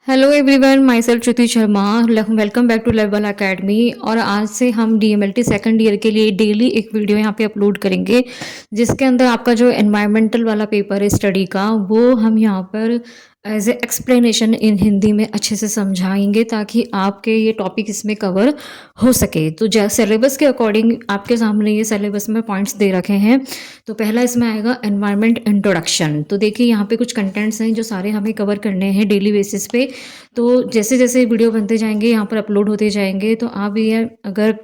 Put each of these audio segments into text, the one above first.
Hello everyone, myself Shruti Sharma. Welcome back to level academy. और आज से हम डीएमएलटी सेकंड ईयर के लिए डेली एक वीडियो यहाँ पे अपलोड करेंगे, जिसके अंदर आपका जो एनवायरमेंटल वाला पेपर है स्टडी का, वो हम यहाँ पर as a explanation in Hindi में अच्छे से समझाएंगे ताकि आपके ये टॉपिक इसमें कवर हो सके। तो सिलेबस के अकॉर्डिंग आपके सामने ये सिलेबस में पॉइंट्स दे रखे हैं। तो पहला इसमें आएगा एनवायरमेंट इंट्रोडक्शन। तो देखिए यहाँ पे कुछ कंटेंट्स हैं जो सारे हमें कवर करने हैं डेली बेसिस पे। तो जैसे जैसे वीडियो बनते जाएंगे, यहाँ पर अपलोड होते जाएंगे, तो आप ये अगर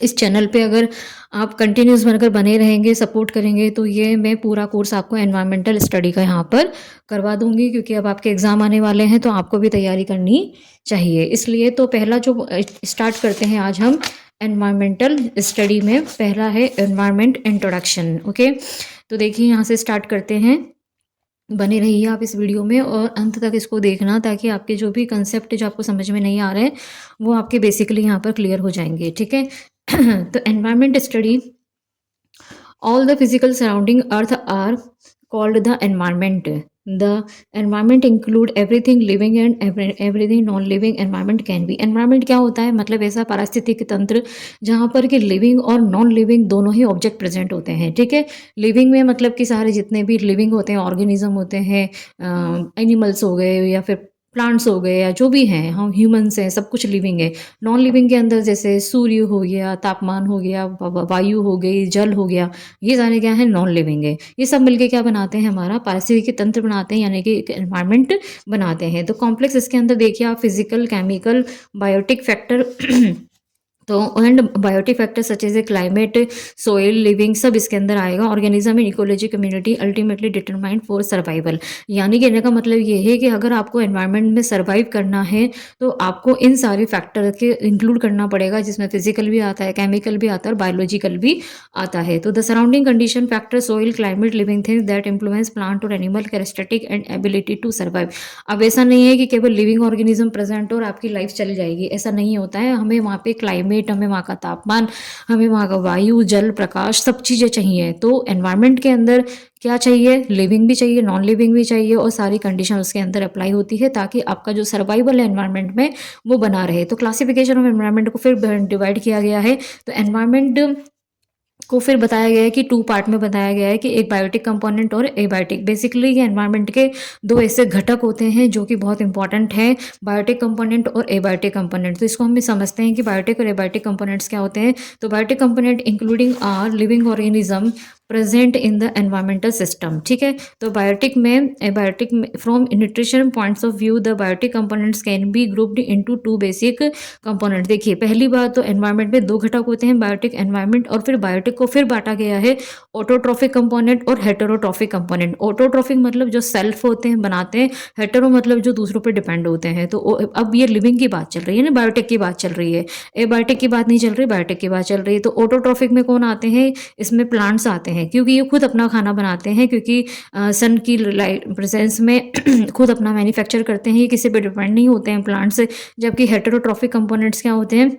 इस चैनल पे अगर आप कंटिन्यूस बनकर बने रहेंगे, सपोर्ट करेंगे, तो ये मैं पूरा कोर्स आपको एनवायरमेंटल स्टडी का यहाँ पर करवा दूंगी, क्योंकि अब आपके एग्ज़ाम आने वाले हैं तो आपको भी तैयारी करनी चाहिए। इसलिए तो पहला जो स्टार्ट करते हैं आज हम एनवायरमेंटल स्टडी में, पहला है एनवायरमेंट इंट्रोडक्शन। ओके, तो देखिए यहाँ से स्टार्ट करते हैं। बने रहिए आप इस वीडियो में और अंत तक इसको देखना, ताकि आपके जो भी कंसेप्ट जो आपको समझ में नहीं आ रहे हैं वो आपके बेसिकली यहाँ पर क्लियर हो जाएंगे। ठीक है। तो environment study, all the physical surrounding earth are called the environment. The environment include everything living and everything non living environment can be. environment क्या होता है? मतलब ऐसा पारिस्थितिक तंत्र जहाँ पर कि लिविंग और नॉन लिविंग दोनों ही ऑब्जेक्ट प्रेजेंट होते हैं। ठीक है। लिविंग में मतलब कि सारे जितने भी लिविंग होते हैं, ऑर्गेनिज्म होते हैं, एनिमल्स हो गए या फिर प्लांट्स हो गए या जो भी हैं, हम ह्यूमंस हैं, सब कुछ लिविंग है। नॉन लिविंग के अंदर जैसे सूर्य हो गया, तापमान हो गया, वायु हो गई, जल हो गया, ये सारे क्या है? नॉन लिविंग है। ये सब मिलके क्या बनाते हैं? हमारा पारिस्थितिकी तंत्र बनाते हैं, यानी कि एक एनवायरनमेंट बनाते हैं। तो कॉम्प्लेक्स इसके अंदर देखिए आप, फिजिकल, केमिकल, बायोटिक फैक्टर तो and biotic factor such as a climate, soil, living, सब इसके अंदर आएगा। Organism in ecology community ultimately determined for survival. यानी कहने का मतलब ये है कि अगर आपको एनवायरनमेंट में सर्वाइव करना है तो आपको इन सारे फैक्टर के इंक्लूड करना पड़ेगा, जिसमें फिजिकल भी आता है, केमिकल भी आता है और बायोलॉजिकल भी आता है। तो the surrounding condition factor, soil, climate, living things that influence plant और animal characteristic and ability to survive. अब ऐसा नहीं है कि केवल लिविंग ऑर्गेनिज्म प्रेजेंट और आपकी लाइफ चली जाएगी, ऐसा नहीं होता है। हमें वहाँ पे क्लाइमेट, हमें वहाँ का तापमान, हमें वहाँ का वायु, जल, प्रकाश, सब चीज़ें चाहिए। तो एनवायरनमेंट के अंदर क्या चाहिए? लिविंग भी चाहिए, नॉन लिविंग भी चाहिए, और सारी कंडीशन उसके अंदर अप्लाई होती है ताकि आपका जो सर्वाइवल है एनवायरनमेंट में वो बना रहे। तो क्लासिफिकेशन ऑफ एनवायरनमेंट को फिर डिवाइड किया गया है। तो एनवायरनमेंट को फिर बताया गया है कि 2 पार्ट में बताया गया है कि एक बायोटिक कंपोनेंट और एबायोटिक। बेसिकली ये एनवायरनमेंट के 2 ऐसे घटक होते हैं जो कि बहुत इंपॉर्टेंट है, बायोटिक कंपोनेंट और एबायोटिक कंपोनेंट। तो इसको हम भी समझते हैं कि बायोटिक और एबायोटिक कंपोनेंट्स क्या होते हैं। तो biotic component including are living organism present in the environmental system. ठीक है। तो बायोटिक में, एबायोटिक में, from nutrition points of view the biotic components can be grouped into 2 basic component. देखिए पहली बात तो एनवायरनमेंट में 2 घटक होते हैं, बायोटिक एनवायरनमेंट, और फिर बायोटिक को फिर बांटा गया है ऑटोट्रॉफिक कंपोनेंट और हेटेरोट्रॉफिक कंपोनेंट। ऑटोट्रॉफिक मतलब जो सेल्फ होते हैं, बनाते हैं, हेटेरो मतलब जो दूसरों पर डिपेंड होते हैं। तो अब ये लिविंग की बात चल रही है ना, बायोटिक की बात चल रही है, एबायोटिक की बात नहीं चल रही, बायोटिक की बात चल रही है। तो ऑटोट्रॉफिक में कौन आते हैं? इसमें प्लांट्स आते हैं, क्योंकि ये खुद अपना खाना बनाते हैं, क्योंकि सन की लाइट प्रेजेंस में खुद अपना मैन्युफैक्चर करते हैं, ये किसी पे डिपेंड नहीं होते हैं प्लांट्स। जबकि हेटेरोट्रॉफिक कंपोनेंट्स क्या होते हैं?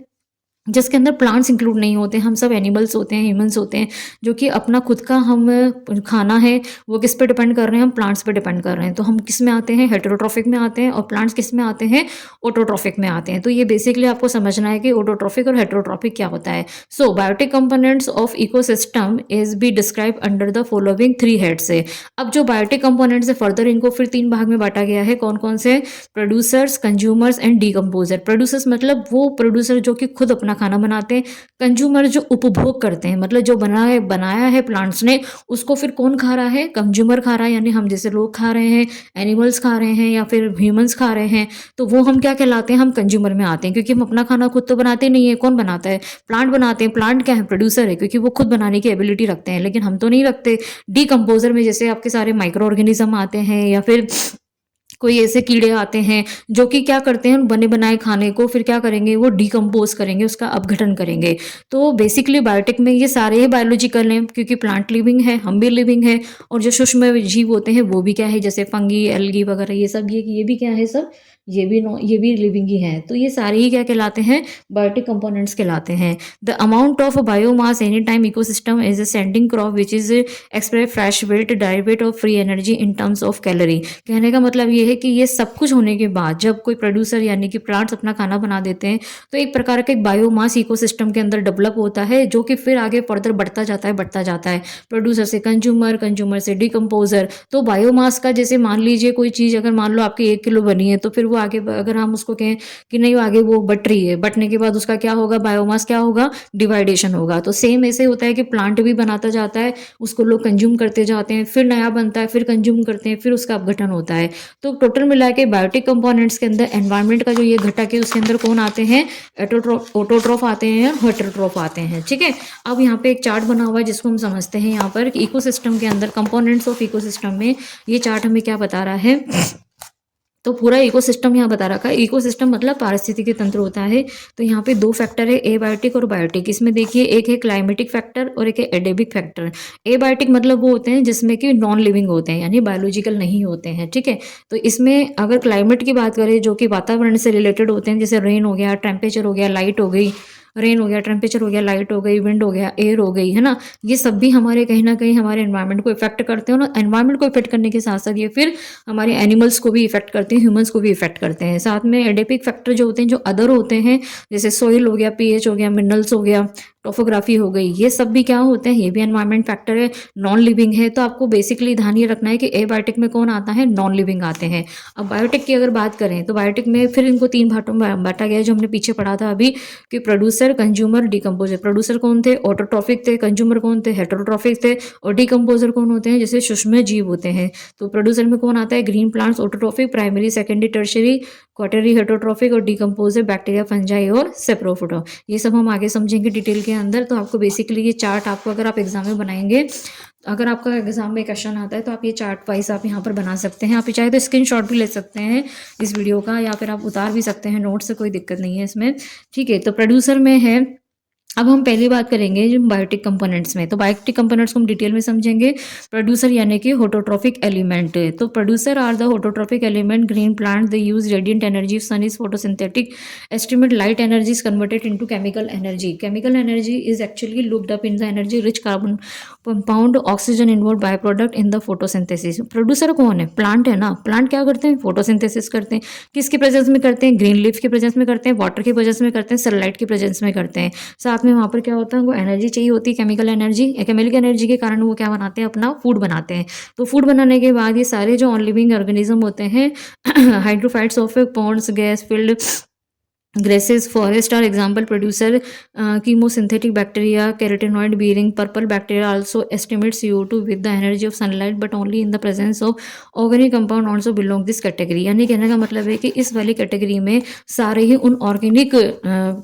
जिसके अंदर प्लांट्स इंक्लूड नहीं होते, हम सब एनिमल्स होते हैं, ह्यूमंस होते हैं, जो कि अपना खुद का हम खाना है वो किस पे डिपेंड कर रहे हैं? हम प्लांट्स पे डिपेंड कर रहे हैं। तो हम किस में आते हैं? हेटेरोट्रॉफिक में आते हैं, और प्लांट्स किस में आते हैं? ऑटोट्रॉफिक में आते हैं। तो ये बेसिकली आपको समझना है कि ऑटोट्रॉफिक और हेटेरोट्रॉफिक क्या होता है। So biotic components of ecosystem is be describe under the following 3 heads से। अब जो बायोटिक कंपोनेंट्स है, फर्दर इनको फिर 3 भाग में बांटा गया है। कौन कौन से? Producers, consumers and decomposer. Producers मतलब वो प्रोड्यूसर जो कि खुद अपना खाना बनाते हैं, कंज्यूमर जो उपभोग करते हैं, मतलब जो बनाया है प्लांट्स ने, उसको फिर कौन खा रहा है? कंज्यूमर खा रहा है, यानी हम जैसे लोग खा रहे हैं, एनिमल्स खा रहे हैं, या फिर ह्यूमंस खा रहे हैं। तो वो हम क्या कहलाते हैं? हम कंज्यूमर में आते हैं, क्योंकि हम अपना खाना खुद तो बनाते नहीं है। कौन बनाता है? प्लांट बनाते हैं। प्लांट क्या है? प्रोड्यूसर है, क्योंकि वो खुद बनाने की एबिलिटी रखते हैं, लेकिन हम तो नहीं रखते। डीकम्पोजर में जैसे आपके सारे माइक्रो ऑर्गेनिज्म आते हैं, या फिर कोई ऐसे कीड़े आते हैं जो कि क्या करते हैं? बने बनाए खाने को फिर क्या करेंगे? वो डिकम्पोज करेंगे, उसका अपघटन करेंगे। तो बेसिकली बायोटिक में ये सारे ही बायोलॉजिकल हैं, क्योंकि प्लांट लिविंग है, हम भी लिविंग है, और जो सूक्ष्म जीव होते हैं वो भी क्या है? जैसे फंगी, एल्गी वगैरह, ये सब ये भी क्या है? सब ये भी लिविंग ही है। तो ये सारे ही क्या कहलाते हैं, बायोटिक कंपोनेंट्स कहलाते हैं। The amount of biomass any time ecosystem is a standing crop which is express fresh weight डाइवेट of free energy in terms of calorie. कहने का मतलब ये है कि ये सब कुछ होने के बाद जब कोई प्रोड्यूसर यानी कि प्लांट्स अपना खाना बना देते हैं तो एक प्रकार का एक बायोमास इकोसिस्टम के अंदर डेवलप होता है, जो कि फिर आगे फर्दर बढ़ता जाता है, प्रोड्यूसर से कंज्यूमर, कंज्यूमर से डिकम्पोजर। तो बायोमास का जैसे मान लीजिए कोई चीज़ अगर मान लो आपकी 1 किलो बनी है तो फिर वो आगे अगर हम उसको कहें कि नहीं वो आगे वो बट रही है, बटने के बाद उसका क्या होगा, बायोमास क्या होगा, डिवाइडेशन होगा। तो सेम ऐसे होता है कि प्लांट भी बनाता जाता है, उसको लोग कंज्यूम करते जाते हैं, फिर नया बनता है, फिर कंज्यूम करते हैं, फिर उसका अपघटन होता है। तो टोटल मिला के बायोटिक कंपोनेंट्स के अंदर एनवायरनमेंट का जो ये घटक है उसके अंदर कौन आते हैं, ऑटोट्रॉफ आते हैं, हेटेरोट्रॉफ आते हैं। ठीक है, अब यहाँ पे एक चार्ट बना हुआ है जिसको हम समझते हैं यहाँ पर इकोसिस्टम के अंदर कंपोनेंट्स ऑफ इकोसिस्टम में। ये चार्ट हमें क्या बता रहा है, तो पूरा इकोसिस्टम यहाँ बता रखा है। इकोसिस्टम मतलब पारिस्थितिकी तंत्र होता है। तो यहाँ पे 2 फैक्टर है, एबायोटिक और बायोटिक। इसमें देखिए एक है क्लाइमेटिक फैक्टर और एक है एडेबिक फैक्टर। एबायोटिक मतलब वो होते हैं जिसमें कि नॉन लिविंग होते हैं यानी बायोलॉजिकल नहीं होते हैं। ठीक है, तो इसमें अगर क्लाइमेट की बात करें जो कि वातावरण से रिलेटेड होते हैं, जैसे रेन हो गया, टेम्परेचर हो गया, लाइट हो गई, रेन हो गया, टेम्परेचर हो गया, लाइट हो गई, विंड हो गया, एयर हो गई, है ना, ये सब भी हमारे कहीं ना कहीं हमारे एनवायरनमेंट को इफेक्ट करते हैं। और एनवायरनमेंट को इफेक्ट करने के साथ साथ ये फिर हमारे एनिमल्स को भी इफेक्ट करते हैं, ह्यूमंस को भी इफेक्ट करते हैं। साथ में एडेपिक फैक्टर जो होते हैं, जो अदर होते हैं, जैसे सोइल हो गया, पीएच हो गया, मिनरल्स हो गया, टोपोग्राफी हो गई, ये सब भी क्या होते हैं, ये भी एनवायरनमेंट फैक्टर है, नॉन लिविंग है। तो आपको बेसिकली ध्यान ये रखना है कि एबायोटिक में कौन आता है, नॉन लिविंग आते हैं। अब बायोटिक की अगर बात करें तो बायोटिक में फिर इनको 3 भागों में बांटा गया है, जो हमने पीछे पढ़ा था अभी कि प्रोड्यूसर, कंज्यूमर, डिकम्पोजर। प्रोड्यूसर कौन थे, ऑटोट्रॉफिक थे, कंज्यूमर कौन थे, हेटेरोट्रॉफिक थे, और डिकम्पोजर कौन होते हैं, जैसे सूक्ष्म जीव होते हैं। तो प्रोड्यूसर में कौन आता है, green plants, autotrophic, primary, secondary, tertiary, quaternary, heterotrophic, और डिकम्पोजर बैक्टीरिया, फंजाई और सेप्रोफोटा। ये सब हम आगे समझेंगे डिटेल के अंदर। तो आपको बेसिकली ये चार्ट आपको अगर आप एग्जाम में बनाएंगे, अगर आपका एग्जाम में क्वेश्चन आता है तो आप ये चार्ट वाइज आप यहाँ पर बना सकते हैं। आप चाहे तो स्क्रीनशॉट भी ले सकते हैं इस वीडियो का, या फिर आप उतार भी सकते हैं नोट से, कोई दिक्कत नहीं है इसमें। ठीक है, तो प्रोड्यूसर में है। अब हम पहली बात करेंगे जो बायोटिक कंपोनेंट्स में, तो बायोटिक कंपोनेंट्स को हम डिटेल में समझेंगे। प्रोड्यूसर यानी कि होटोट्रॉफिक एलिमेंट। तो producer are the autotrophic element, green plant, they use radiant energy, sun is photosynthetic, estimate light energy is converted into chemical energy. Chemical energy is actually looked up in the energy rich carbon compound oxygen involve by product in the photosynthesis. Producer कौन है, plant है ना। Plant क्या करते हैं, photosynthesis करते हैं। किसके प्रेजेंस में करते हैं, ग्रीन लीफ के प्रेजेंस में करते हैं, वाटर के प्रेजेंस में करते हैं, सनलाइट के प्रेजेंस में करते हैं। साथ में वहाँ पर क्या होता है, वो एनर्जी चाहिए होती है, केमिकल एनर्जी। केमिकल एनर्जी के कारण वो क्या बनाते हैं, अपना फूड बनाते हैं। तो फूड बनाने के बाद ये सारे जो ऑन लिविंग ऑर्गेनिज्म होते हैं hydrophytes of ponds, gas field, grasses, forest are example producer. Chemosynthetic bacteria, carotenoid bearing, purple bacteria also estimate CO2 with the energy of sunlight but only in the presence of organic compound also belong this category. यानी कहने का मतलब है कि इस वाली category में सारे ही उन ऑर्गेनिक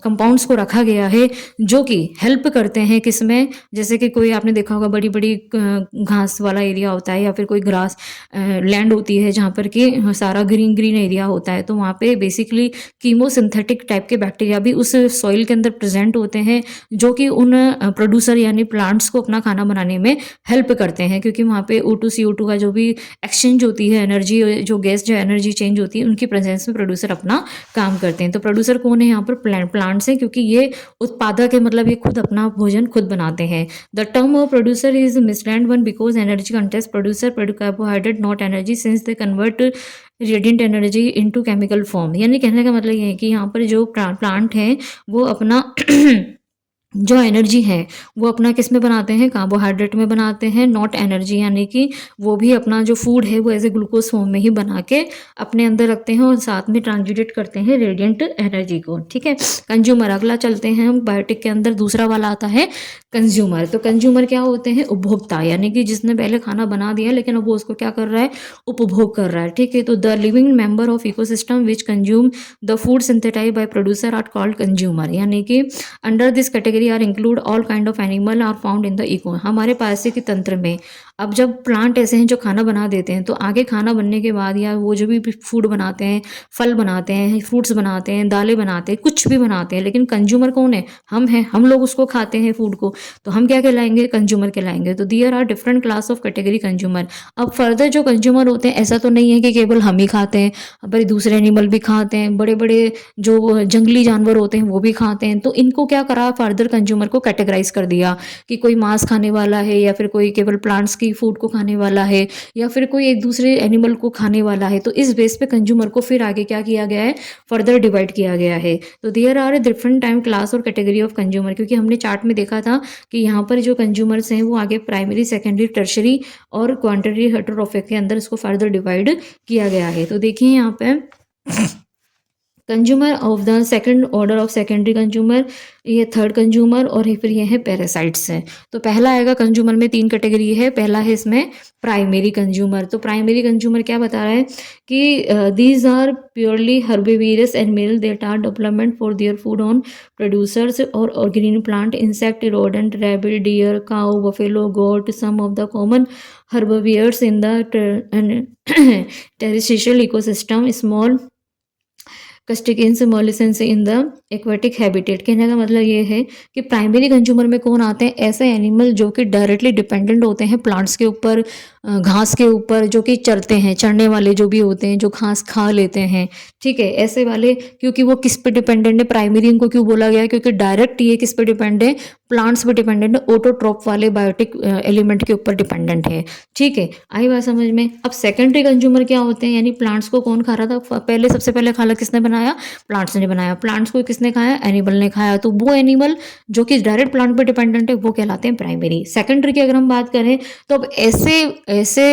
कंपाउंड्स को रखा गया है जो कि हेल्प करते हैं किसमें, जैसे कि कोई आपने देखा होगा बड़ी बड़ी घास वाला एरिया होता है, या फिर कोई ग्रास लैंड होती है जहाँ पर कि सारा ग्रीन ग्रीन एरिया होता है, तो वहाँ पे बेसिकली कीमोसिंथेटिक टाइप के बैक्टीरिया भी उस सॉइल के अंदर प्रेजेंट होते हैं, जो कि उन प्रोड्यूसर यानी प्लांट्स को अपना खाना बनाने में हेल्प करते हैं। क्योंकि वहाँ पे O2 CO2 का जो भी एक्सचेंज होती है एनर्जी, जो गैस जो एनर्जी चेंज होती है, उनकी प्रेजेंस में प्रोड्यूसर अपना काम करते हैं। तो प्रोड्यूसर कौन है यहाँ पर, प्लांट्स हैं, क्योंकि ये उत्पादक है, मतलब ये खुद अपना भोजन खुद बनाते हैं। The term of producer is misleading one because energy contest producer produce carbohydrate not energy since they convert radiant energy into chemical form. यानी कहने का मतलब ये है कि यहाँ पर जो प्लांट है वो अपना जो एनर्जी है वो अपना किस में बनाते हैं, कार्बोहाइड्रेट में बनाते हैं, नॉट एनर्जी, यानी कि वो भी अपना जो फूड है वो एज ए ग्लूकोज फॉर्म में ही बना के अपने अंदर रखते हैं और साथ में ट्रांसम्यूटेट करते हैं रेडिएंट एनर्जी को। ठीक है, कंज्यूमर। अगला चलते हैं हम, बायोटिक के अंदर दूसरा वाला आता है कंज्यूमर। तो कंज्यूमर क्या होते हैं, उपभोक्ता, यानी कि जिसने पहले खाना बना दिया लेकिन अब वो उसको क्या कर रहा है, उपभोग कर रहा है। ठीक है, तो the living member of ecosystem which consume the food synthesize by producer are called consumer. यानी कि under this category are include all kind of animal are found in the eco. हमारे पारिस्थितिकी तंत्र में अब जब प्लांट ऐसे हैं जो खाना बना देते हैं, तो आगे खाना बनने के बाद या वो जो भी फूड बनाते हैं, फल बनाते हैं, फ्रूट्स बनाते हैं, दालें बनाते हैं, कुछ भी बनाते हैं, लेकिन कंज्यूमर कौन है? हम हैं। हम लोग उसको खाते हैं फूड को, तो हम क्या कहलाएंगे? कंज्यूमर कहलाएंगे। तो there are different class of category consumer. अब फर्दर जो कंज्यूमर होते हैं, ऐसा तो नहीं है कि केवल हम ही खाते हैं, पर दूसरे एनिमल भी खाते हैं, बड़े बड़े जो जंगली जानवर होते हैं वो भी खाते हैं। तो इनको क्या करा, फर्दर कंज्यूमर को कैटेगराइज कर दिया कि कोई मांस खाने वाला है, या फिर कोई केवल प्लांट्स की फूड को खाने वाला है, या फिर कोई एक दूसरे एनिमल को खाने वाला है। तो इस बेस पे कंज्यूमर को फिर आगे क्या किया गया है, फर्दर डिवाइड किया गया है। तो there are different time class और कैटेगरी ऑफ कंज्यूमर, क्योंकि हमने चार्ट में देखा था कि यहाँ पर जो कंज्यूमर्स हैं वो आगे प्राइमरी, सेकेंडरी, टर्शरी और क्वांटिटी हेटेरोट्रॉफिक के अंदर इसको फर्दर डिवाइड किया गया है। तो देखिए यहाँ पे consumer of the second order of secondary consumer, ये थर्ड कंज्यूमर, और फिर ये है पैरासाइट्स हैं। तो पहला आएगा कंज्यूमर में 3 कैटेगरी है। पहला है इसमें प्राइमरी कंज्यूमर। तो प्राइमरी कंज्यूमर क्या बता रहा है कि these are purely herbivorous animal that are development for their food on producers और green plant, insect, rodent, rabbit, deer, cow, buffalo, goat, some of the common herbivores in the terrestrial ecosystem, small crustaceans molluscs in the aquatic habitat. कहने का मतलब ये है कि primary consumer में कौन आते हैं? ऐसे एनिमल जो कि डायरेक्टली डिपेंडेंट होते हैं प्लांट्स के ऊपर, घास के ऊपर, जो कि चरते हैं, चरने वाले जो भी होते हैं, जो घास खा लेते हैं, ठीक है, ऐसे वाले। क्योंकि वो किस पे डिपेंडेंट है? प्राइमरी इनको क्यों बोला गया है? क्योंकि डायरेक्ट ये किस पे डिपेंड है? प्लांट्स पे डिपेंडेंट है, ऑटोट्रॉप वाले बायोटिक एलिमेंट के ऊपर डिपेंडेंट है, ठीक है। आई बात समझ में? अब सेकेंडरी कंज्यूमर क्या होते हैं? यानी प्लांट्स को कौन खा रहा था पहले? सबसे पहले खाना किसने बनाया? प्लांट्स ने बनाया। प्लांट्स को किसने खाया? एनिमल ने खाया। तो वो एनिमल जो कि डायरेक्ट प्लांट पे डिपेंडेंट है वो कहलाते हैं प्राइमरी। सेकेंडरी की अगर हम बात करें तो अब ऐसे ऐसे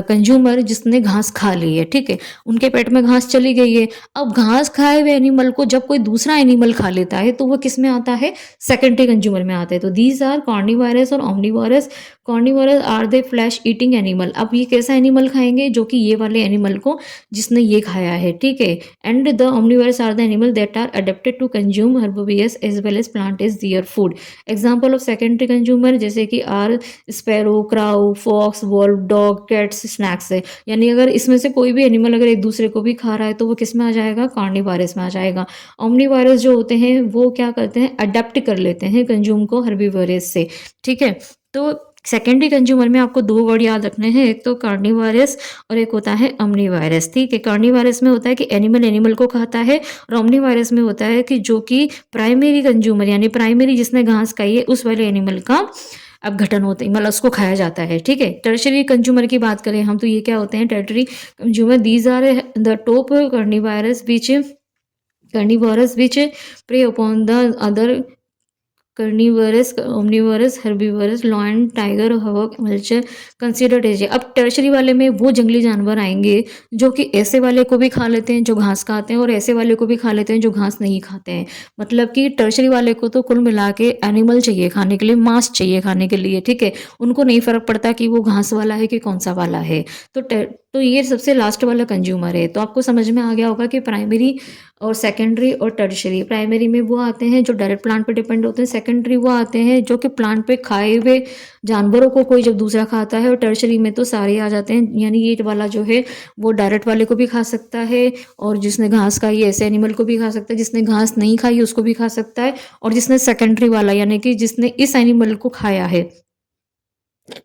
कंज्यूमर जिसने घास खा ली है, ठीक है, उनके पेट में घास चली गई है। अब घास खाए हुए एनिमल को जब कोई दूसरा एनिमल खा लेता है तो वो किस में आता है? सेकेंडरी कंज्यूमर में आता है। तो दीज आर कार्निवोरस और omnivorous. Carnivorous are they flesh eating animal. अब ये कैसा एनिमल खाएंगे? जो कि ये वाले एनिमल को जिसने ये खाया है, ठीक है। And the omnivorous are the animal that are adapted to consume herbivorous as well as plant is their food. Example of secondary consumer जैसे कि are sparrow, crow, fox, wolf, dog, cats, snakes है। यानी अगर इसमें से कोई भी animal अगर एक दूसरे को भी खा रहा है तो वो किस में आ जाएगा? कार्निवोरस में आ जाएगा। ओमनिवोरस जो होते हैं वो क्या करते हैं? अडेप्ट कर लेते हैं कंज्यूम को हर्बिवोरस से, ठीक है। तो सेकेंडरी कंज्यूमर में आपको 2 वर्ड याद रखने हैं, एक तो कार्निवोरस और एक होता है ओमनिवोरस, ठीक है। कार्निवोरस में होता है कि एनिमल एनिमल को खाता है, और ओमनिवोरस में होता है कि जो कि प्राइमरी कंज्यूमर यानी प्राइमरी जिसने घास खाई है उस वाले एनिमल का अब घटन होता है, मतलब उसको खाया जाता है, ठीक है। टर्शरी कंज्यूमर की बात करें हम तो ये क्या होते हैं? Tertiary consumer these are the top carnivorous which prey upon the other carnivorous, omnivorous, herbivorous, lion, tiger, hog, vulture considered as. अब टर्शरी वाले में वो जंगली जानवर आएंगे जो कि ऐसे वाले को भी खा लेते हैं जो घास खाते हैं, और ऐसे वाले को भी खा लेते हैं जो घास नहीं खाते हैं। मतलब कि टर्शरी वाले को तो कुल मिला के एनिमल चाहिए खाने के लिए, मांस चाहिए खाने के लिए, ठीक है। उनको नहीं फर्क पड़ता कि वो घास वाला है कि कौन सा वाला है। तो ये सबसे लास्ट वाला कंज्यूमर है। तो आपको समझ में आ गया होगा कि प्राइमरी और सेकेंडरी और टर्शरी। प्राइमरी में वो आते हैं जो डायरेक्ट प्लांट पे डिपेंड होते हैं, सेकेंडरी वो आते हैं जो कि प्लांट पे खाए हुए जानवरों को कोई जब दूसरा खाता है, और टर्शरी में तो सारे आ जाते हैं। यानी ये वाला जो है वो डायरेक्ट वाले को भी खा सकता है, और जिसने घास खाई ऐसे एनिमल को भी खा सकता है, जिसने घास नहीं खाई उसको भी खा सकता है, और जिसने सेकेंडरी वाला यानी कि जिसने इस एनिमल को खाया है,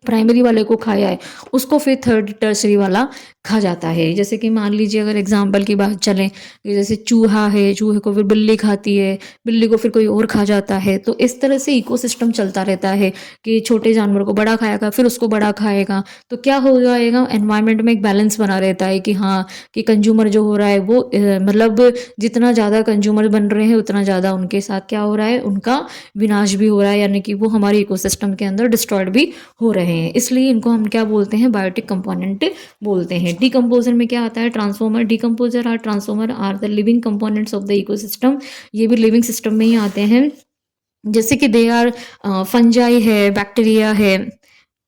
प्राइमरी वाले को खाया है, उसको फिर थर्ड टर्सरी वाला खा जाता है। जैसे कि मान लीजिए अगर एग्जाम्पल की बात चलें, जैसे चूहा है, चूहे को फिर बिल्ली खाती है, बिल्ली को फिर कोई और खा जाता है। तो इस तरह से इकोसिस्टम चलता रहता है कि छोटे जानवर को बड़ा खाएगा, फिर उसको बड़ा खाएगा। तो क्या हो जाएगा? एनवायरनमेंट में एक बैलेंस बना रहता है कि हाँ, कि कंज्यूमर जो हो रहा है वो मतलब जितना ज़्यादा कंज्यूमर बन रहे हैं उतना ज़्यादा उनके साथ क्या हो रहा है? उनका विनाश भी हो रहा है, यानी कि वो हमारे इकोसिस्टम के अंदर डिस्ट्रॉयड भी हो रहे हैं। इसलिए इनको हम क्या बोलते हैं? बायोटिक कंपोनेंट बोलते हैं। डिकम्पोजर में क्या आता है? Transformer. Decomposer are transformer are the living components of the ecosystem. ये भी लिविंग सिस्टम में ही आते हैं। जैसे कि दे आर फंजाई है, बैक्टीरिया है,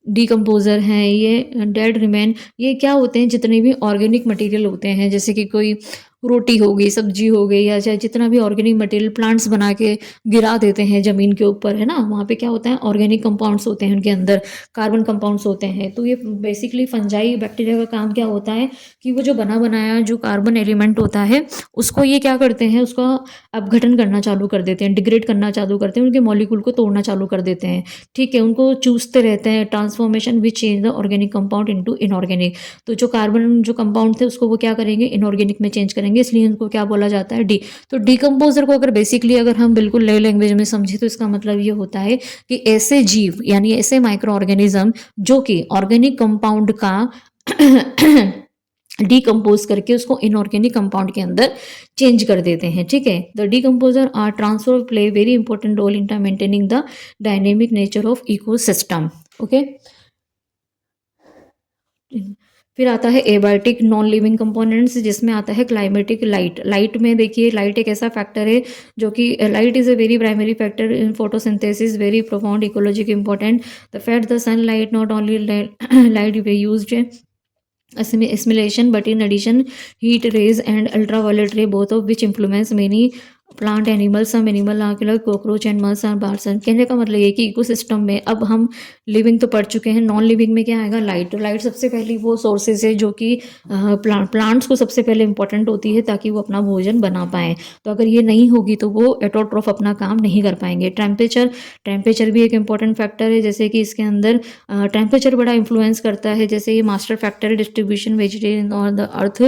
डिकम्पोजर हैं, ये डेड रिमेन। ये क्या होते हैं? जितने भी ऑर्गेनिक मटेरियल होते हैं, जैसे कि कोई रोटी हो गई, सब्जी हो गई या चाहे जितना भी ऑर्गेनिक मटेरियल प्लांट्स बना के गिरा देते हैं ज़मीन के ऊपर, है ना? वहाँ पे क्या होता है, ऑर्गेनिक कंपाउंड्स होते हैं उनके अंदर, कार्बन कंपाउंड्स होते हैं। तो ये बेसिकली फंजाई बैक्टीरिया का काम क्या होता है कि वो जो बना बनाया जो कार्बन एलिमेंट होता है, उसको ये क्या करते हैं, उसका अपघटन करना चालू कर देते हैं, डिग्रेड करना चालू करते हैं, उनके मॉलिक्यूल को तोड़ना चालू कर देते हैं। ठीक है, उनको चूसते रहते हैं, transformation which change the organic compound into inorganic. तो जो कार्बन जो कंपाउंड थे उसको वो क्या करेंगे, इनऑर्गेनिक में चेंज करेंगे, इसलिए उनको क्या बोला जाता है, डी। तो डिकम्पोजर को अगर बेसिकली अगर हम बिल्कुल नई लैंग्वेज में समझे तो इसका मतलब ये होता है कि ऐसे जीव यानी ऐसे माइक्रो ऑर्गेनिज्म जो कि ऑर्गेनिक कंपाउंड का डिकम्पोज करके उसको इनऑर्गेनिक कंपाउंड के अंदर चेंज कर देते हैं। ठीक है, the decomposer are transfer play very important role in maintaining the dynamic nature of ecosystem. Okay, फिर आता है एबायोटिक नॉन लिविंग कंपोनेंट्स, जिसमें आता है क्लाइमेटिक लाइट। लाइट में देखिए, लाइट एक ऐसा फैक्टर है जो कि light is a very primary factor in photosynthesis, very profound ecologic important. The fact the sunlight not only light way used assimilation but in addition heat rays and ultraviolet ray, both of which influence many plant animal, some animal like cockroach and moss और बार्सन। कहने का मतलब ये कि ecosystem में अब हम living तो पढ़ चुके हैं, नॉन लिविंग में क्या आएगा, लाइट। तो लाइट सबसे पहली वो सोर्सेज है जो कि प्लांट्स को सबसे पहले इंपॉर्टेंट होती है ताकि वो अपना भोजन बना पाएँ। तो अगर ये नहीं होगी तो वो एटोट्रॉफ अपना काम नहीं कर पाएंगे। टेम्परेचर भी एक इंपॉर्टेंट फैक्टर है, जैसे कि इसके अंदर टेम्परेचर बड़ा इन्फ्लुएंस करता है। जैसे ये मास्टर फैक्टर डिस्ट्रीब्यूशन वेजिटेरियन और the earth.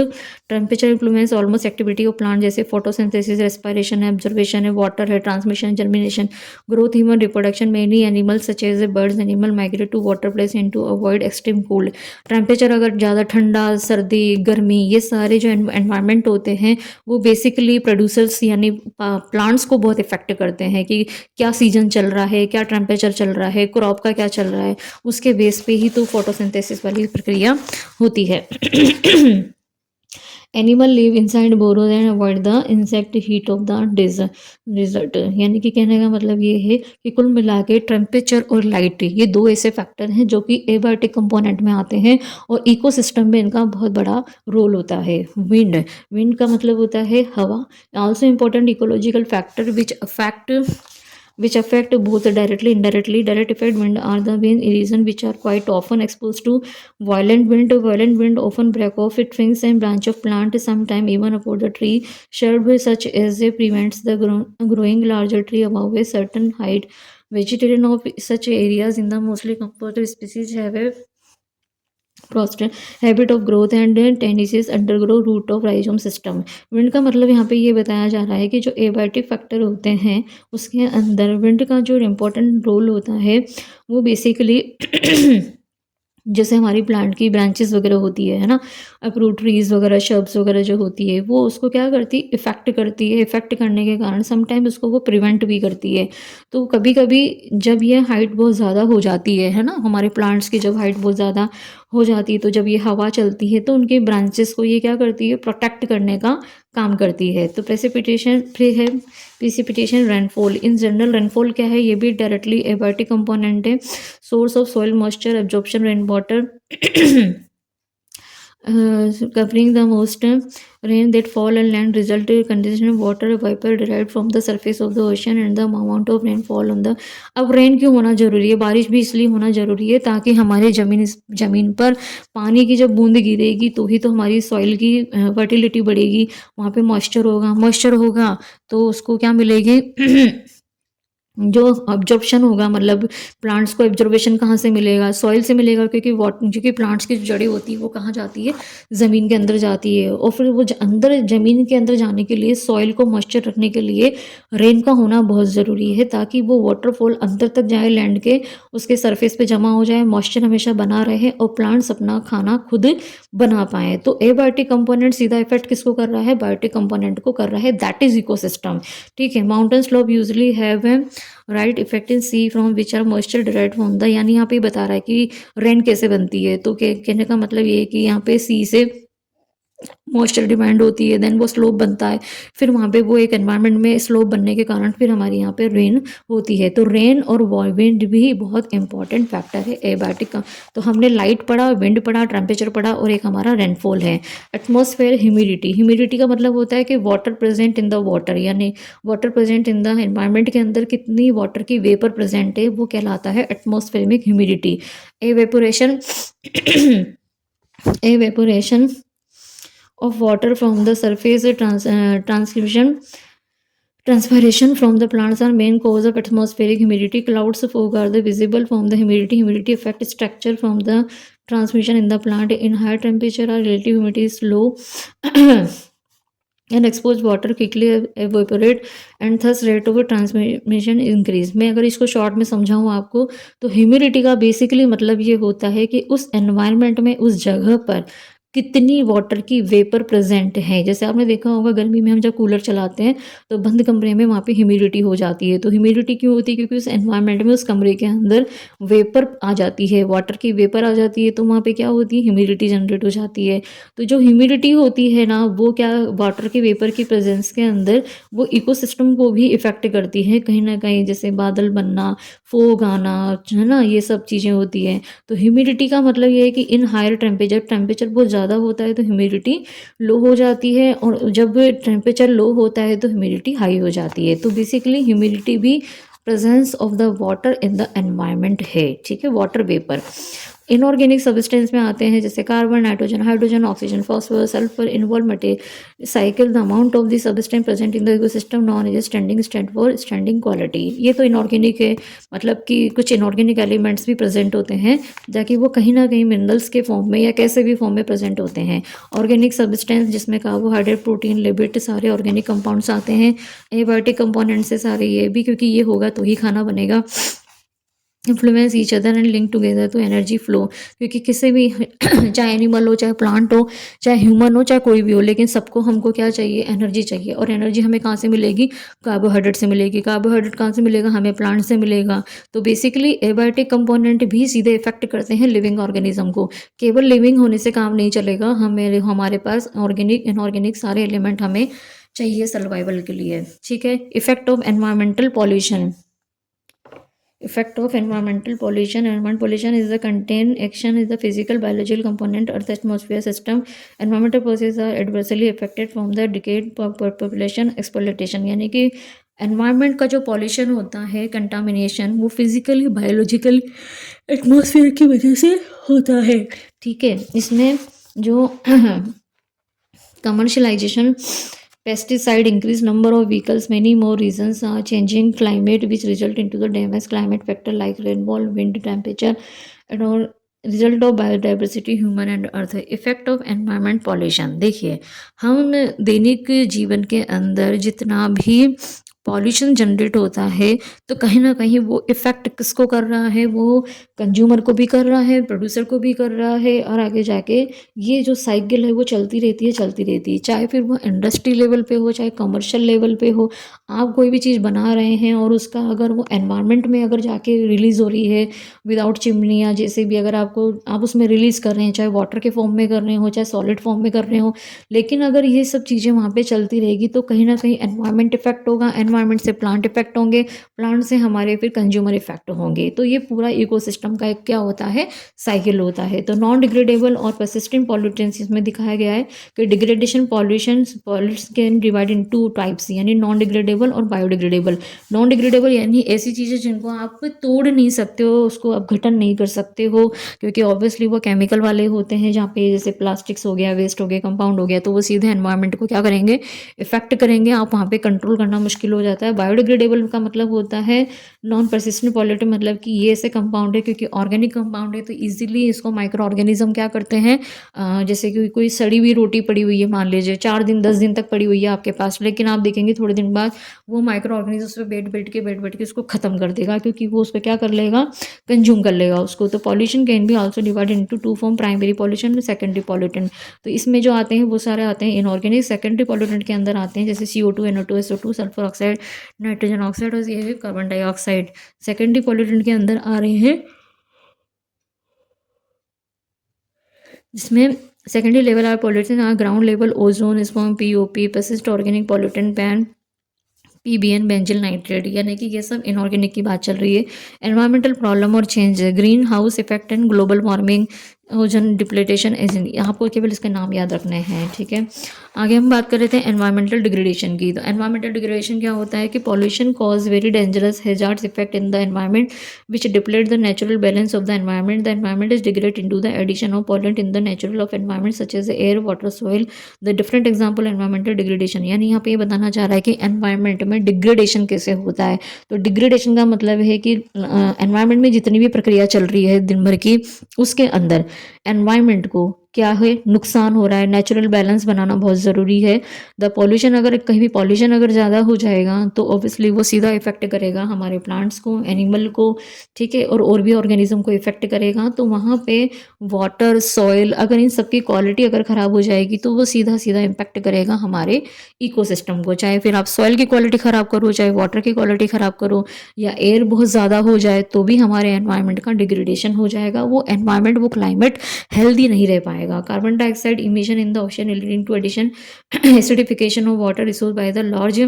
Temperature influence almost activity of plant, जैसे फोटोसिंथेसिस, रेस्पिरेशन है, ऑब्जर्वेशन है, वाटर है, transmission, germination, growth, human reproduction. Many animals such as birds animal migrate to water place in to avoid extreme cold. Temperature अगर ज़्यादा ठंडा, सर्दी, गर्मी, ये सारे जो एनवायरमेंट होते हैं वो बेसिकली प्रोड्यूसर्स यानी प्लांट्स को बहुत इफेक्ट करते हैं कि क्या सीजन चल रहा है, क्या टेम्परेचर चल रहा है, क्रॉप का क्या चल रहा है, उसके बेस पे ही तो फोटोसिंथेसिस वाली प्रक्रिया होती है। Animal live inside borrows and avoid the insect heat of the dessert. यानी कि कहने का मतलब ये है कि कुल मिला के टेम्परेचर और लाइट ये दो ऐसे फैक्टर हैं जो कि एबायोटिक कंपोनेंट में आते हैं और इकोसिस्टम में इनका बहुत बड़ा रोल होता है। विंड का मतलब होता है हवा, also important ecological factor which affect both directly indirectly. Direct effect wind are the main reason which are quite often exposed to violent wind. Violent wind often break off its twigs and branch of plant, sometime even above the tree shrub, such as it prevents the growing larger tree above a certain height. Vegetation of such areas in the mostly composite species have a prostrate habit of growth and tenacious underground root of rhizome system. Wind का मतलब यहाँ पे ये बताया जा रहा है कि जो एबायोटिक फैक्टर होते हैं उसके अंदर विंड का जो इम्पोर्टेंट रोल होता है वो बेसिकली जैसे हमारी प्लांट की ब्रांचेस वगैरह होती है ना, अप्रूव ट्रीज वगैरह, शब्स वगैरह जो होती है वो उसको क्या करती, इफेक्ट करती है। इफेक्ट करने के कारण समटाइम उसको वो प्रिवेंट भी करती है। तो कभी कभी जब ये हाइट बहुत ज़्यादा हो जाती है ना, हमारे प्लांट्स की जब हाइट बहुत ज़्यादा हो जाती है तो जब ये हवा चलती है तो उनके ब्रांचेस को ये क्या करती है, प्रोटेक्ट करने का काम करती है। तो प्रेसिपिटेशन फिर है precipitation, rainfall. In general rainfall क्या है, ये भी डायरेक्टली एबायोटिक कंपोनेंट है। Source of soil moisture, absorption rain water, covering the most rain that fall on land result in condensation of water vapor derived from the surface of the ocean and the amount of rainfall on the। अब rain क्यों होना जरूरी है, बारिश भी इसलिए होना जरूरी है ताकि हमारे जमीन पर पानी की जब बूंद गिरेगी तो ही तो हमारी सॉइल की फर्टिलिटी बढ़ेगी, वहाँ पे मॉइस्चर होगा तो उसको क्या मिलेगी जो ऑब्जॉर्प्शन होगा, मतलब प्लांट्स को ऑब्जर्वेशन कहाँ से मिलेगा, सॉइल से मिलेगा, क्योंकि क्योंकि प्लांट्स की जड़ें होती है वो कहाँ जाती है, ज़मीन के अंदर जाती है। और फिर वो अंदर ज़मीन के अंदर जाने के लिए सॉइल को मॉइस्चर रखने के लिए रेन का होना बहुत ज़रूरी है ताकि वो वाटरफॉल अंदर तक जाए, लैंड के उसके सरफेस पे जमा हो जाए, मॉइस्चर हमेशा बना रहे और प्लांट्स अपना खाना खुद बना पाएँ। तो एबायोटिक कंपोनेंट सीधा इफेक्ट किसको कर रहा है, बायोटिक कंपोनेंट को कर रहा है, दैट इज इकोसिस्टम। ठीक है, mountain slope usually have right effect in sea from which are moisture derived from the. यानी यहाँ पे बता रहा है कि रेन कैसे बनती है। तो कहने का मतलब ये है कि यहाँ पे सी से मॉइस्चर डिमांड होती है, देन वो स्लोप बनता है, फिर वहाँ पे वो एक एनवायरनमेंट में स्लोप बनने के कारण फिर हमारे यहाँ पे रेन होती है। तो रेन और विंड भी बहुत इंपॉर्टेंट फैक्टर है एबायोटिक का। तो हमने लाइट पढ़ा, विंड पढ़ा, टेम्परेचर पढ़ा और एक हमारा रेनफॉल है। एटमॉस्फेयर ह्यूमिडिटी, ह्यूमिडिटी का मतलब होता है कि water present in the water, यानी water present in the environment के अंदर कितनी वाटर की वेपर प्रेजेंट है वो कहलाता है atmospheric humidity. Evaporation evaporation of water from the surface, transpiration from the plants are main cause of atmospheric humidity. Clouds, fog are the visible from the humidity. Humidity affect structure from the transmission in the plant. In high temperature or relative humidity is low and exposed water quickly evaporate and thus rate of transmission increase. मैं अगर इसको short में समझाऊँ आपको, तो humidity का basically मतलब ये होता है कि उस एनवायरनमेंट में, उस जगह पर कितनी वाटर की वेपर प्रेजेंट है। जैसे आपने देखा होगा गर्मी में हम जब कूलर चलाते हैं तो बंद कमरे में वहाँ पे ह्यूमिडिटी हो जाती है। तो ह्यूमिडिटी क्यों होती है? क्योंकि उस एनवायरनमेंट में, उस कमरे के अंदर वेपर आ जाती है, वाटर की वेपर आ जाती है, तो वहाँ पे क्या होती है? ह्यूमिडिटी जनरेट हो जाती है। तो जो ह्यूमिडिटी होती है ना, वो क्या, वाटर की वेपर की प्रेजेंस के अंदर वो इकोसिस्टम को भी इफेक्ट करती है कहीं ना कहीं, जैसे बादल बनना, फोग आना, है ना, ये सब चीज़ें होती हैं। तो ह्यूमिडिटी का मतलब ये है कि इन हायर टेम्परेचर, टेम्परेचर बहुत ज़्यादा होता है तो ह्यूमिडिटी लो हो जाती है, और जब टेम्परेचर लो होता है तो ह्यूमिडिटी हाई हो जाती है। तो बेसिकली ह्यूमिडिटी भी presence of the water in the environment है, ठीक है, वाटर वेपर। इनऑर्गेनिक सब्सटेंस में आते हैं जैसे carbon, nitrogen, hydrogen, oxygen, phosphorus, sulphur, involve material cycle, the amount of the substance present in the ecosystem non is standing stand for standing quality. ये तो inorganic है, मतलब कि कुछ इनऑर्गेनिक एलिमेंट्स भी प्रेजेंट होते हैं ताकि वो कहीं ना कहीं मिनरल्स के फॉर्म में या कैसे भी फॉर्म में प्रेजेंट होते हैं। ऑर्गेनिक सब्सटेंस जिसमें कार्बोहाइड्रेट, प्रोटीन, लिपिड, सारे ऑर्गेनिक कंपाउंड्स आते हैं। एबायोटिक कंपोनेंट से सारे ये भी, क्योंकि ये होगा तो ही खाना बनेगा। Influence each other and link together to energy flow, क्योंकि किसी भी चाहे एनिमल हो, चाहे प्लांट हो, चाहे ह्यूमन हो, चाहे कोई भी हो, लेकिन सबको हमको क्या चाहिए? एनर्जी चाहिए। और एनर्जी हमें कहाँ से मिलेगी? कार्बोहाइड्रेट से मिलेगी। कार्बोहाइड्रेट कहाँ से मिलेगा? हमें प्लांट से मिलेगा। तो बेसिकली एबायोटिक कंपोनेंट भी सीधे इफेक्ट करते हैं लिविंग ऑर्गेनिज्म को। केवल लिविंग होने से काम नहीं चलेगा, हमें, हमारे पास ऑर्गेनिक, इनऑर्गेनिक सारे एलिमेंट हमें चाहिए सर्वाइवल के लिए, ठीक है। Effect of environmental pollution, effect of environmental pollution. Environmental pollution is the contained action, is the physical biological component earth atmosphere system. Environmental processes are adversely affected from the decayed population exploitation, यानी कि environment का जो pollution होता है, contamination, वो physically, biological, atmosphere की वजह से होता है, ठीक है। इसमें जो commercialisation, pesticide, increased number of vehicles, many more reasons are changing climate which result into the damage climate factor like rainfall, wind, temperature and all result of biodiversity, human and earth। Effect of environment pollution, देखिए हम दैनिक जीवन के अंदर जितना भी pollution generate होता है तो कहीं ना कहीं वो इफ़ेक्ट किसको कर रहा है? वो कंज्यूमर को भी कर रहा है, प्रोड्यूसर को भी कर रहा है, और आगे जाके ये जो साइकिल है वो चलती रहती है, चलती रहती है। चाहे फिर वो इंडस्ट्री लेवल पे हो, चाहे कमर्शियल लेवल पे हो, आप कोई भी चीज़ बना रहे हैं और उसका अगर वो एनवायरनमेंट में अगर जाके रिलीज़ हो रही है विदाउट चिमनी या जैसे भी, अगर आपको, आप उसमें रिलीज़ कर रहे हैं, चाहे वाटर के फॉर्म में कर रहे हो, चाहे सॉलिड फॉर्म में कर रहे हो, लेकिन अगर ये सब चीज़ें वहाँ पे चलती रहेगी तो कहीं ना कहीं एनवायरनमेंट इफेक्ट होगा, एनवायरनमेंट से प्लांट इफेक्ट होंगे, प्लांट से हमारे फिर कंज्यूमर इफेक्ट होंगे। तो ये पूरा इकोसिस्टम का एक क्या होता है? साइकिल होता है। तो नॉन डिग्रेडेबल और परसिस्टेंट पॉल्यूटेंट्स इसमें दिखाया गया है कि degradation pollution pollutes can divide in two types, यानी नॉन डिग्रेडेबल और बायोडिग्रेडेबल। नॉन डिग्रेडेबल यानी ऐसी चीज़ें जिनको आप तोड़ नहीं सकते हो, उसको अपघटन नहीं कर सकते हो, क्योंकि ऑब्वियसली वो केमिकल वाले होते हैं, जहाँ पे जैसे प्लास्टिक्स हो गया, वेस्ट हो गया, कंपाउंड हो गया, तो वो सीधे एनवायरनमेंट को क्या करेंगे? इफेक्ट करेंगे, आप वहाँ पे कंट्रोल करना मुश्किल हो जाता है। बायोडिग्रेडेबल का मतलब होता है नॉन परसिस्टेंट पॉल्यूटेंट, मतलब कि ये ऐसे कंपाउंड है, क्योंकि ऑर्गेनिक कंपाउंड है तो इजीली इसको माइक्रो ऑर्गेनिज्म क्या करते हैं, जैसे कि कोई सड़ी हुई रोटी पड़ी हुई है, मान लीजिए 4 दिन 10 दिन तक पड़ी हुई है आपके पास, लेकिन आप देखेंगे थोड़े दिन बाद वो माइक्रो ऑर्गेनिज्म उस पर बैठ बैठ के उसको खत्म कर देगा, क्योंकि वो उस पर क्या कर लेगा? कंज्यूम कर लेगा उसको। तो पॉल्यूशन कैन भी also divide into two form, primary pollution में सेकेंडरी पॉल्यूटेंट। तो इसमें जो आते हैं वो सारे आते हैं इनऑर्गेनिक। सेकेंडरी पॉल्यूटेंट के अंदर आते हैं जैसे CO2, NO2, SO2, sulphur oxide, nitrogen oxide और ये है कार्बन डाइऑक्साइड। सेकेंडरी पॉल्यूटेंट के अंदर आ रहे हैं जिसमें secondary level are pollution are ground level ozone spam POP persistent organic pollutant ban PBN benzyl nitrate, यानी कि ये सब इनऑर्गेनिक की बात चल रही है। एनवायरमेंटल प्रॉब्लम और change, greenhouse effect and global warming, ozone depletion agent, आपको केवल इसके नाम याद रखने हैं, ठीक है। आगे हम बात कर रहे थे एनवायरमेंटल डिग्रेडेशन की। तो एनवायरमेंटल डिग्रेडेशन क्या होता है कि pollution cause very dangerous hazards effect in the environment which deplete the natural balance of the environment. The environment is degrade into the addition of pollutant in the natural of environment such as air water soil. The different example environmental degradation, यानी यहाँ पे ये बताना चाह रहा है कि environment में डिग्रेडेशन कैसे होता है। तो डिग्रेडेशन का मतलब है कि एनवायरमेंट में जितनी भी प्रक्रिया चल रही है दिन भर की, उसके अंदर एनवायरमेंट को क्या है, नुकसान हो रहा है। नेचुरल बैलेंस बनाना बहुत ज़रूरी है। द पॉल्यूशन, अगर कहीं भी पॉल्यूशन अगर ज़्यादा हो जाएगा तो ऑब्वियसली वो सीधा इफेक्ट करेगा हमारे प्लांट्स को, एनिमल को, ठीक है, और भी ऑर्गेनिज्म को इफेक्ट करेगा। तो वहाँ पे वाटर सॉइल, अगर इन सबकी क्वालिटी अगर ख़राब हो जाएगी तो वो सीधा सीधा इम्पैक्ट करेगा हमारे इकोसिस्टम को। चाहे फिर आप सॉइल की क्वालिटी ख़राब करो, चाहे वाटर की क्वालिटी ख़राब करो, या एयर बहुत ज़्यादा हो जाए तो भी हमारे एनवायरनमेंट का डिग्रेडेशन हो जाएगा। वो एनवायरनमेंट, वो क्लाइमेट हेल्दी नहीं रह पाएगा। Carbon dioxide emission in the ocean leading to addition acidification of water resource by the large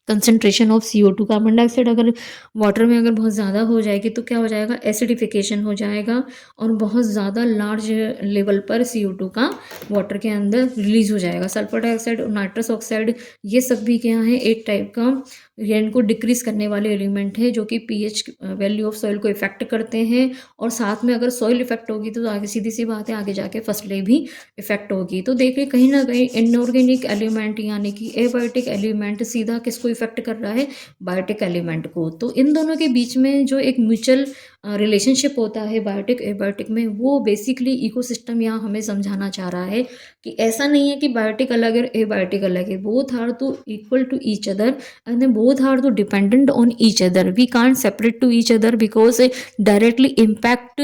concentration of CO2। Carbon dioxide अगर वाटर में अगर बहुत ज़्यादा हो जाएगी तो क्या हो जाएगा, एसिडिफिकेशन हो जाएगा और बहुत ज़्यादा लार्ज लेवल पर CO2 का वाटर के अंदर रिलीज हो जाएगा। सल्फर डाइऑक्साइड और नाइट्रस ऑक्साइड, ये सब भी क्या है, एक टाइप का रेन को डिक्रीज करने वाले एलिमेंट है जो कि pH वैल्यू ऑफ सॉइल को इफेक्ट करते हैं। और साथ में अगर सॉइल इफेक्ट होगी तो आगे सीधी सी बात है, आगे जाके फसलें भी इफेक्ट होगी। तो देखिए कहीं ना कहीं इनऑर्गेनिक एलिमेंट यानी कि एबायोटिक एलिमेंट सीधा किसको इफेक्ट कर रहा है, बायोटिक एलिमेंट को। तो इन दोनों के बीच में जो एक म्यूचुअल रिलेशनशिप होता है बायोटिक एबायोटिक में, वो बेसिकली इकोसिस्टम यहाँ हमें समझाना चाह रहा है कि ऐसा नहीं है कि बायोटिक अलग है एबायोटिक अलग है, both are two equal to each other and then both are to dependent on each other. We can't separate to each other because directly impact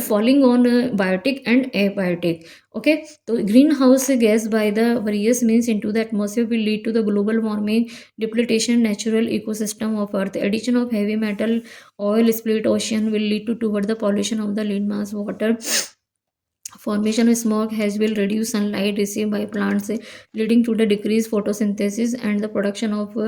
falling on biotic and abiotic. Okay, so greenhouse gas by the various means into the atmosphere will lead to the global warming, depletion natural ecosystem of earth. Addition of heavy metal, oil split ocean will lead to toward the pollution of the land mass water. Formation of smoke has will reduce sunlight received by plants, leading to the decreased photosynthesis and the production of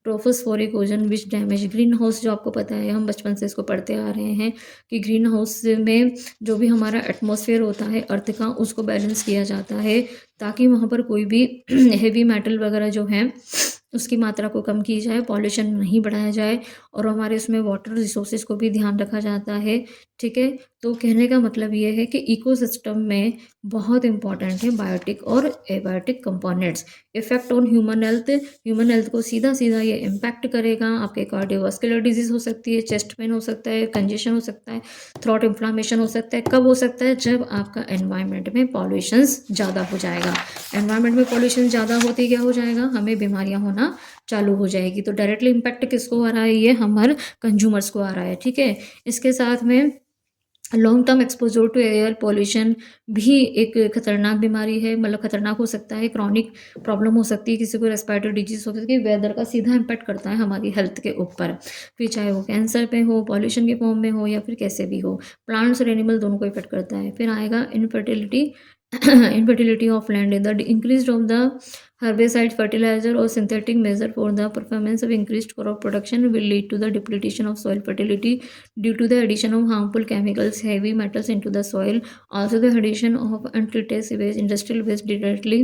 tropospheric ozone which damage green house. जो आपको पता है, हम बचपन से इसको पढ़ते आ रहे हैं कि ग्रीन हाउस में जो भी हमारा एटमॉस्फेयर होता है अर्थ का, उसको बैलेंस किया जाता है ताकि वहाँ पर कोई भी हेवी मेटल वगैरह जो है उसकी मात्रा को कम की जाए, पॉल्यूशन नहीं बढ़ाया जाए, और हमारे उसमें वाटर रिसोर्सेज को भी ध्यान रखा जाता है, ठीक है। तो कहने का मतलब ये है कि इकोसिस्टम में बहुत इंपॉर्टेंट है बायोटिक और abiotic components. Effect on human health को सीधा सीधा ये इम्पैक्ट करेगा। आपके कार्डियोवास्कुलर डिजीज हो सकती है, चेस्ट पेन हो सकता है, कंजेशन हो सकता है, थ्रोट इन्फ्लामेशन हो सकता है। कब हो सकता है, जब आपका एनवायरनमेंट में पॉल्यूशंस ज़्यादा हो जाएगा। एनवायरनमेंट में पॉल्यूशन ज़्यादा होते क्या हो जाएगा, हमें बीमारियाँ होना चालू हो जाएगी। तो डायरेक्टली इम्पैक्ट किसको आ रहा है, ये हमारे कंज्यूमर्स को आ रहा है, ठीक है। इसके साथ में long term exposure to air pollution भी एक खतरनाक बीमारी है, मतलब खतरनाक हो सकता है, क्रॉनिक प्रॉब्लम हो सकती है, किसी को रेस्पिरेटरी डिजीज हो सकती है। वेदर का सीधा इम्पैक्ट करता है हमारी हेल्थ के ऊपर, फिर चाहे वो कैंसर पे हो, पॉल्यूशन के फॉर्म में हो, या फिर कैसे भी हो। प्लांट्स और एनिमल दोनों को इफेक्ट करता है। फिर आएगा infertility infertility of land. The increase of the herbicide, fertilizer or synthetic measure for the performance of increased crop production will lead to the depletion of soil fertility due to the addition of harmful chemicals, heavy metals into the soil. Also the addition of untreated sewage, industrial waste directly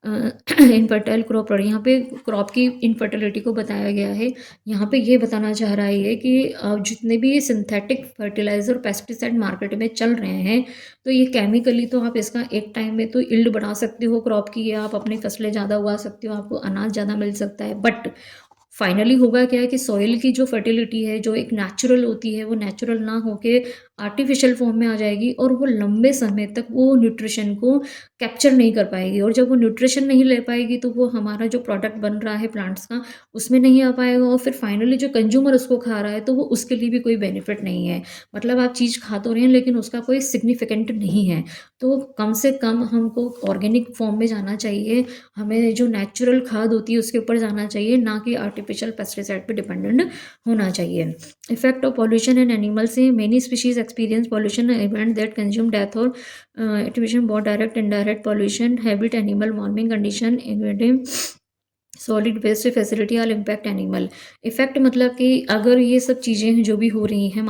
infertile crop. यहाँ पे crop की infertility को बताया गया है। यहाँ पे ये बताना चाह रहा है कि जितने भी सिंथेटिक फर्टिलाइज़र पेस्टिसाइड मार्केट में चल रहे हैं, तो ये केमिकली तो आप इसका एक टाइम में तो यील्ड बढ़ा सकते हो क्रॉप की, या आप अपनी फसलें ज़्यादा उगा सकते हो, आपको अनाज ज़्यादा मिल सकता है, बट फाइनली होगा क्या है कि सॉइल की जो फर्टिलिटी है, जो एक नेचुरल होती है, वो नेचुरल ना होके आर्टिफिशियल फॉर्म में आ जाएगी, और वो लंबे समय तक वो न्यूट्रिशन को कैप्चर नहीं कर पाएगी। और जब वो न्यूट्रिशन नहीं ले पाएगी तो वो हमारा जो प्रोडक्ट बन रहा है प्लांट्स का, उसमें नहीं आ पाएगा, और फिर फाइनली जो कंज्यूमर उसको खा रहा है तो वो उसके लिए भी कोई बेनिफिट नहीं है। मतलब आप चीज़ खा तो रहे हैं लेकिन उसका कोई सिग्निफिकेंट नहीं है। तो कम से कम हमको ऑर्गेनिक फॉर्म में जाना चाहिए, हमें जो नेचुरल खाद होती है उसके ऊपर जाना चाहिए, ना कि आर्टिफिशियल पेस्टिसाइड पे डिपेंडेंट होना चाहिए। Effect of pollution in animals, many species experience pollution event that consume death or attribution both direct and indirect pollution, habit, animal warming condition, including solid waste facility all impact animal effect मतलब कि अगर ये सब चीज़ें जो भी हो रही हैं,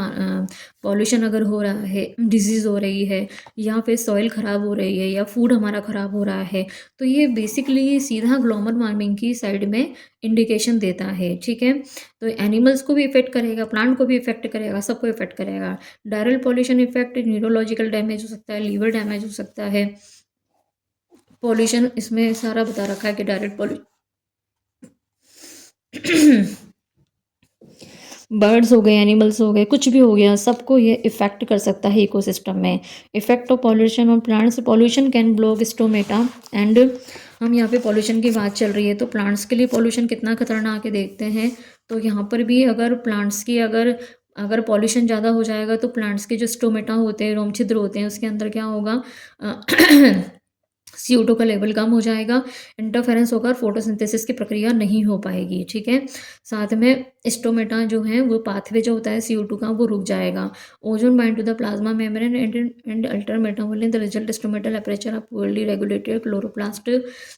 पॉल्यूशन अगर हो रहा है, डिजीज़ हो रही है, या फिर सॉइल ख़राब हो रही है, या फूड हमारा ख़राब हो रहा है, तो ये बेसिकली सीधा ग्लोबल वार्मिंग की साइड में इंडिकेशन देता है। ठीक है, तो एनिमल्स को भी इफेक्ट करेगा, प्लांट को भी इफेक्ट करेगा, सबको इफेक्ट करेगा। Direct pollution effect neurological damage हो सकता है, लीवर डैमेज हो सकता है। पॉल्यूशन इसमें सारा बता रखा है कि डायरेक्ट पॉल्यूशन बर्ड्स हो गए, एनिमल्स हो गए, कुछ भी हो गया, सबको ये इफ़ेक्ट कर सकता है इकोसिस्टम में। Effect of pollution on plants, pollution can block stomata and हम यहाँ पे पॉल्यूशन की बात चल रही है तो प्लांट्स के लिए पॉल्यूशन कितना खतरनाक है देखते हैं। तो यहाँ पर भी अगर प्लांट्स की अगर पॉल्यूशन ज़्यादा हो जाएगा तो प्लांट्स के जो स्टोमेटा होते हैं, रोम छिद्र होते हैं, उसके अंदर क्या होगा CO2 का लेवल कम हो जाएगा, इंटरफेरेंस होकर फोटोसिंथेसिस की प्रक्रिया नहीं हो पाएगी। ठीक है, साथ में स्टोमेटा जो है वो पाथवे जो होता है CO2 का वो रुक जाएगा। Ozone bind to the plasma membrane and alter metabolism, the result stomatal temperature of poorly regulated chloroplast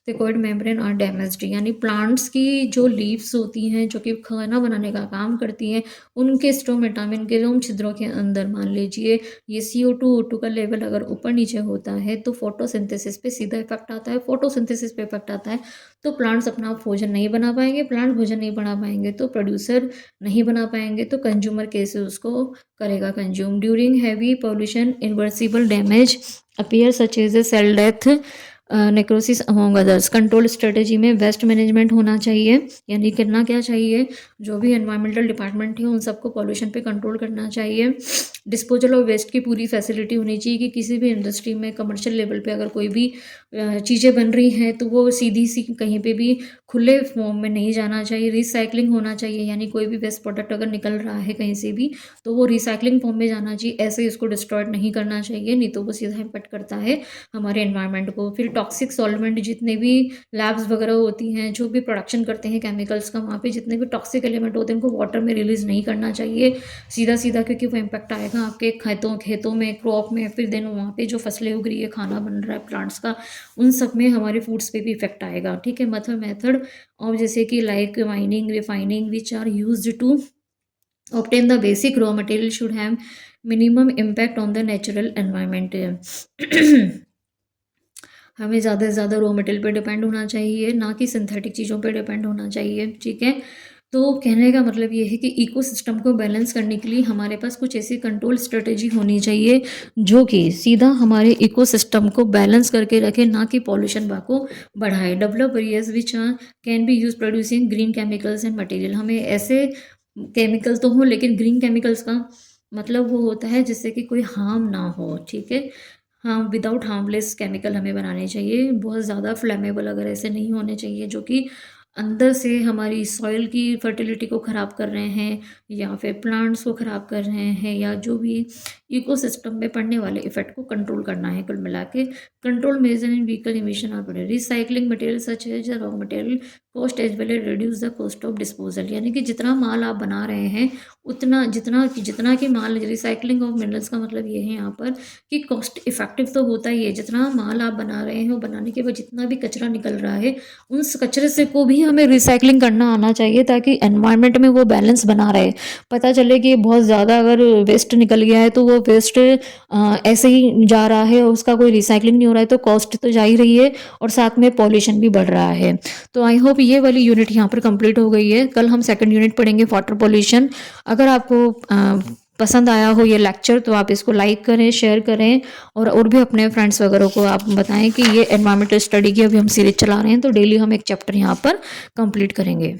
thylakoid membrane are damaged. यानी प्लांट्स की जो लीव्स होती हैं जो कि खाना बनाने का काम करती हैं, उनके स्टोमेटा में, इनके रोम छिद्रों के अंदर मान लीजिए ये CO2 O2 का लेवल अगर ऊपर नीचे होता है तो फोटोसिंथेसिस पे सीधा इफेक्ट आता है, फोटोसिंथेसिस पे इफेक्ट आता है तो प्लांट्स अपना भोजन नहीं बना पाएंगे, प्लांट भोजन नहीं बना पाएंगे तो प्रोड्यूसर नहीं बना पाएंगे, तो कंज्यूमर कैसे उसको करेगा consume. During heavy pollution irreversible damage appear such as a cell death, necrosis among others. Control strategy में वेस्ट मैनेजमेंट होना चाहिए, यानी करना क्या चाहिए, जो भी एनवायरमेंटल डिपार्टमेंट है उन सबको पॉल्यूशन पे कंट्रोल करना चाहिए। डिस्पोजल ऑफ वेस्ट की पूरी फैसिलिटी होनी चाहिए कि किसी भी इंडस्ट्री में कमर्शियल लेवल पे अगर कोई भी चीज़ें बन रही हैं तो वो सीधी सी कहीं पे भी खुले फॉर्म में नहीं जाना चाहिए। रिसाइकलिंग होना चाहिए, यानी कोई भी वेस्ट प्रोडक्ट अगर निकल रहा है कहीं से भी तो वो रिसाइकलिंग फॉर्म में जाना चाहिए, ऐसे ही इसको डिस्ट्रॉयड नहीं करना चाहिए, नहीं तो वो सीधा इम्पेक्ट करता है हमारे एनवायरनमेंट को। फिर टॉक्सिक सॉल्वेंट जितने भी लैब्स वगैरह होती हैं जो भी प्रोडक्शन करते हैं केमिकल्स का, वहाँ पे जितने भी टॉक्सिक एलिमेंट होते हैं उनको वाटर में रिलीज़ नहीं करना चाहिए सीधा सीधा, क्योंकि वो इम्पैक्ट आएगा आपके खेतों में, क्रॉप में, फिर देन वहाँ पे जो फसलें उग रही है, खाना बन रहा है प्लांट्स का, उन सब में हमारे फूड्स पे भी इफेक्ट आएगा। ठीक है, मेथड ऑफ जैसे कि like mining, refining which are used to obtain the basic raw material should have minimum impact on the natural environment। हमें ज़्यादा से ज़्यादा रॉ मटेरियल पे डिपेंड होना चाहिए, ना कि सिंथेटिक चीज़ों पे डिपेंड होना चाहिए। ठीक है, तो कहने का मतलब ये है कि इकोसिस्टम को बैलेंस करने के लिए हमारे पास कुछ ऐसी कंट्रोल स्ट्रेटेजी होनी चाहिए जो कि सीधा हमारे इकोसिस्टम को बैलेंस करके रखे, ना कि पॉल्यूशन को बढ़ाए। Develop various which can be use producing green chemicals and material. हमें ऐसे केमिकल तो हो लेकिन ग्रीन केमिकल्स का मतलब वो होता है जिससे कि कोई हार्म ना हो। ठीक है, हाँ, विदाउट हार्मलेस केमिकल हमें बनाने चाहिए, बहुत ज़्यादा फ्लेमेबल अगर ऐसे नहीं होने चाहिए जो कि अंदर से हमारी सॉइल की फर्टिलिटी को ख़राब कर रहे हैं या फिर प्लांट्स को ख़राब कर रहे हैं, या जो भी इकोसिस्टम में पड़ने वाले इफेक्ट को कंट्रोल करना है। कुल मिला के control measure in vehicle emission of recycling material such as raw material cost as well as reduce the cost of disposal. यानी कि जितना माल आप बना रहे हैं उतना जितना कि माल, रिसाइकलिंग ऑफ मिनरल्स का मतलब ये है यहाँ पर कि कॉस्ट इफेक्टिव तो होता ही है। जितना माल आप बना रहे हैं वो बनाने के बाद जितना भी कचरा निकल रहा है उन कचरे से को भी हमें रिसाइकलिंग करना आना चाहिए ताकि एनवायरनमेंट में वो बैलेंस बना रहे। पता चले कि बहुत ज़्यादा अगर वेस्ट निकल गया है तो वो वेस्ट ऐसे ही जा रहा है और उसका कोई रिसाइकलिंग नहीं हो रहा है, तो कॉस्ट तो जा ही रही है और साथ में पॉल्यूशन भी बढ़ रहा है। तो आई होप ये वाली यूनिट यहाँ पर कंप्लीट हो गई है। कल हम सेकंड यूनिट पढ़ेंगे वाटर पॉल्यूशन। अगर आपको पसंद आया हो ये लेक्चर तो आप इसको लाइक करें, शेयर करें और भी अपने फ्रेंड्स वगैरह को आप बताएं कि ये एनवायरमेंटल स्टडी की अभी हम सीरीज चला रहे हैं, तो डेली हम एक चैप्टर यहाँ पर कंप्लीट करेंगे।